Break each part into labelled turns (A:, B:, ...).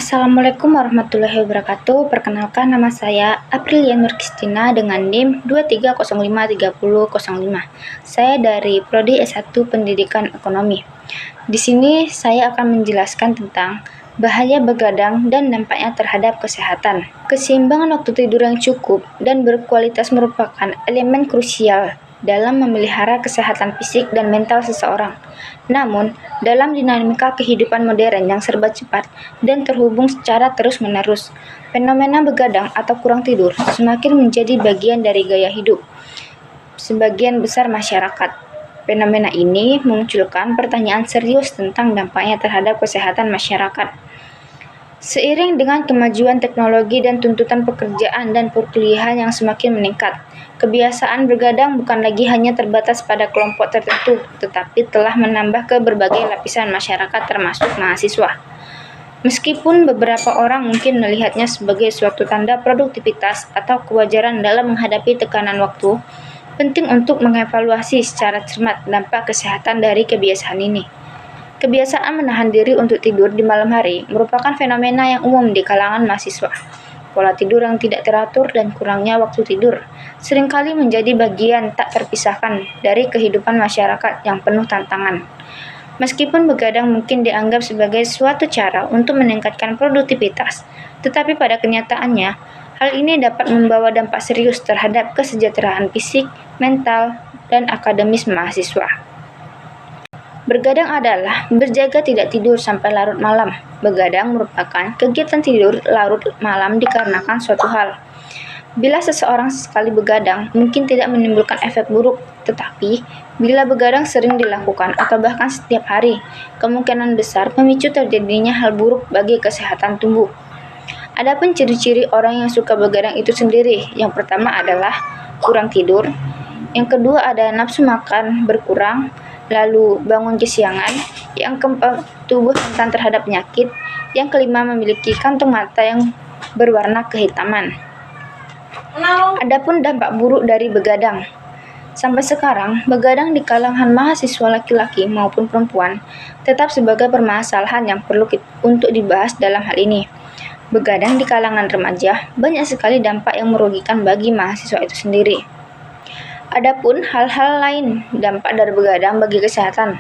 A: Assalamualaikum warahmatullahi wabarakatuh. Perkenalkan, nama saya Aprilian Nur Kristina dengan NIM 23053005. Saya dari Prodi S1 Pendidikan Ekonomi. Di sini saya akan menjelaskan tentang bahaya begadang dan dampaknya terhadap kesehatan. Keseimbangan waktu tidur yang cukup dan berkualitas merupakan elemen krusial dalam memelihara kesehatan fisik dan mental seseorang. Namun, dalam dinamika kehidupan modern yang serba cepat dan terhubung secara terus-menerus, fenomena begadang atau kurang tidur semakin menjadi bagian dari gaya hidup sebagian besar masyarakat. Fenomena ini memunculkan pertanyaan serius tentang dampaknya terhadap kesehatan masyarakat. Seiring dengan kemajuan teknologi dan tuntutan pekerjaan dan perkuliahan yang semakin meningkat, kebiasaan bergadang bukan lagi hanya terbatas pada kelompok tertentu, tetapi telah menambah ke berbagai lapisan masyarakat termasuk mahasiswa. Meskipun beberapa orang mungkin melihatnya sebagai suatu tanda produktivitas atau kewajaran dalam menghadapi tekanan waktu, penting untuk mengevaluasi secara cermat dampak kesehatan dari kebiasaan ini. Kebiasaan menahan diri untuk tidur di malam hari merupakan fenomena yang umum di kalangan mahasiswa. Pola tidur yang tidak teratur dan kurangnya waktu tidur seringkali menjadi bagian tak terpisahkan dari kehidupan masyarakat yang penuh tantangan. Meskipun begadang mungkin dianggap sebagai suatu cara untuk meningkatkan produktivitas, tetapi pada kenyataannya, hal ini dapat membawa dampak serius terhadap kesejahteraan fisik, mental, dan akademis mahasiswa. Bergadang adalah berjaga tidak tidur sampai larut malam. Begadang merupakan kegiatan tidur larut malam dikarenakan suatu hal. Bila seseorang sekali begadang, mungkin tidak menimbulkan efek buruk, tetapi bila begadang sering dilakukan atau bahkan setiap hari, kemungkinan besar memicu terjadinya hal buruk bagi kesehatan tubuh. Adapun ciri-ciri orang yang suka begadang itu sendiri, yang pertama adalah kurang tidur, yang kedua ada nafsu makan berkurang, lalu bangun kesiangan, yang keempat tubuh rentan terhadap penyakit, yang kelima memiliki kantung mata yang berwarna kehitaman. Adapun dampak buruk dari begadang. Sampai sekarang, begadang di kalangan mahasiswa laki-laki maupun perempuan tetap sebagai permasalahan yang perlu untuk dibahas dalam hal ini. Begadang di kalangan remaja banyak sekali dampak yang merugikan bagi mahasiswa itu sendiri. Adapun hal-hal lain dampak dari begadang bagi kesehatan.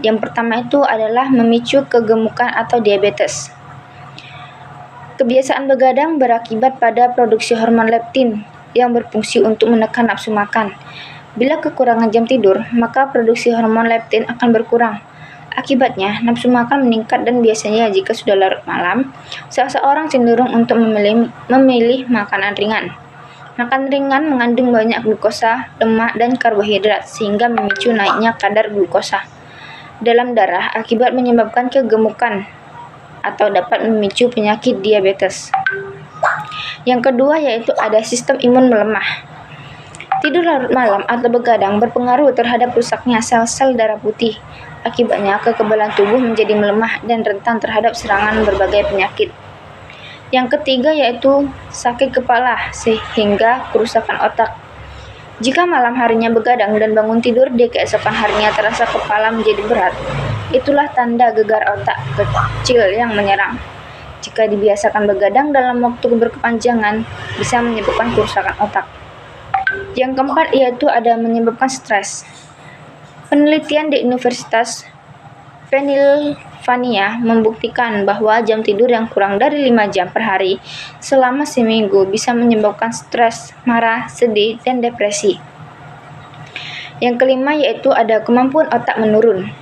A: Yang pertama itu adalah memicu kegemukan atau diabetes. Kebiasaan begadang berakibat pada produksi hormon leptin yang berfungsi untuk menekan nafsu makan. Bila kekurangan jam tidur, maka produksi hormon leptin akan berkurang. Akibatnya, nafsu makan meningkat dan biasanya jika sudah larut malam, seseorang cenderung untuk memilih makanan ringan. Makan ringan mengandung banyak glukosa, lemak, dan karbohidrat sehingga memicu naiknya kadar glukosa dalam darah akibat menyebabkan kegemukan atau dapat memicu penyakit diabetes. Yang kedua yaitu ada sistem imun melemah. Tidur larut malam atau begadang berpengaruh terhadap rusaknya sel-sel darah putih. Akibatnya kekebalan tubuh menjadi melemah dan rentan terhadap serangan berbagai penyakit. Yang ketiga yaitu sakit kepala sehingga kerusakan otak. Jika malam harinya begadang dan bangun tidur di keesokan harinya terasa kepala menjadi berat, itulah tanda gegar otak kecil yang menyerang. Jika dibiasakan begadang dalam waktu berkepanjangan, bisa menyebabkan kerusakan otak. Yang keempat yaitu ada menyebabkan stres. Penelitian di Universitas Pennsylvania membuktikan bahwa jam tidur yang kurang dari 5 jam per hari selama seminggu bisa menyebabkan stres, marah, sedih, dan depresi. Yang kelima yaitu ada kemampuan otak menurun.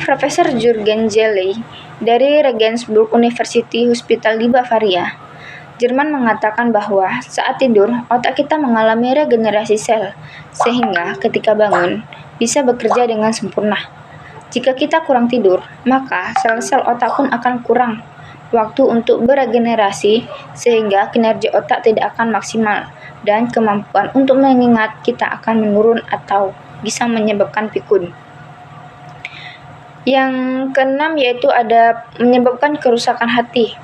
A: Profesor Jürgen Jelly dari Regensburg University Hospital di Bavaria, Jerman mengatakan bahwa saat tidur, otak kita mengalami regenerasi sel, sehingga ketika bangun, bisa bekerja dengan sempurna. Jika kita kurang tidur, maka sel-sel otak pun akan kurang waktu untuk beregenerasi sehingga kinerja otak tidak akan maksimal dan kemampuan untuk mengingat kita akan menurun atau bisa menyebabkan pikun. Yang keenam yaitu ada menyebabkan kerusakan hati.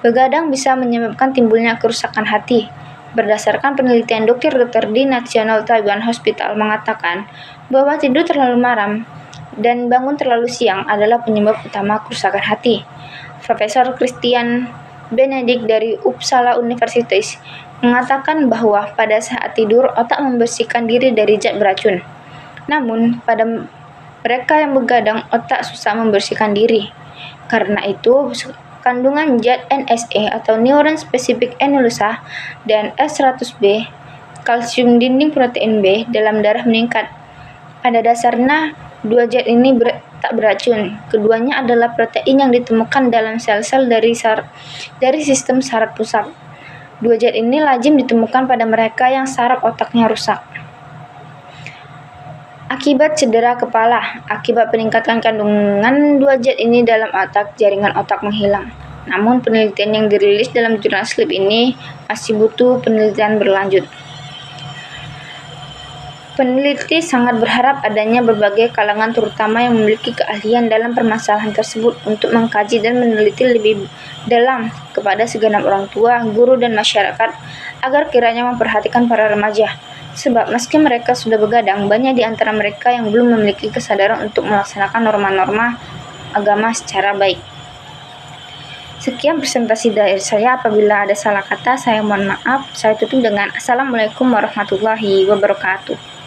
A: Begadang bisa menyebabkan timbulnya kerusakan hati. Berdasarkan penelitian dokter-dokter di National Taiwan Hospital mengatakan bahwa tidur terlalu malam dan bangun terlalu siang adalah penyebab utama kerusakan hati. Profesor Christian Benedict dari Uppsala University mengatakan bahwa pada saat tidur otak membersihkan diri dari zat beracun. Namun, pada mereka yang begadang, otak susah membersihkan diri. Karena itu, kandungan zat NSA atau Neuron Specific Annulasa dan S100B, kalsium dinding protein B dalam darah meningkat. Pada dasarnya, dua zat ini tak beracun. Keduanya adalah protein yang ditemukan dalam sel-sel dari sistem saraf pusat. Dua zat ini lazim ditemukan pada mereka yang saraf otaknya rusak. Akibat cedera kepala, akibat peningkatan kandungan dua zat ini dalam otak, jaringan otak menghilang. Namun penelitian yang dirilis dalam jurnal Sleep ini masih butuh penelitian berlanjut. Peneliti sangat berharap adanya berbagai kalangan terutama yang memiliki keahlian dalam permasalahan tersebut untuk mengkaji dan meneliti lebih dalam kepada segenap orang tua, guru, dan masyarakat agar kiranya memperhatikan para remaja. Sebab meski mereka sudah begadang, banyak di antara mereka yang belum memiliki kesadaran untuk melaksanakan norma-norma agama secara baik. Sekian presentasi dari saya. Apabila ada salah kata, saya mohon maaf. Saya tutup dengan Assalamualaikum warahmatullahi wabarakatuh.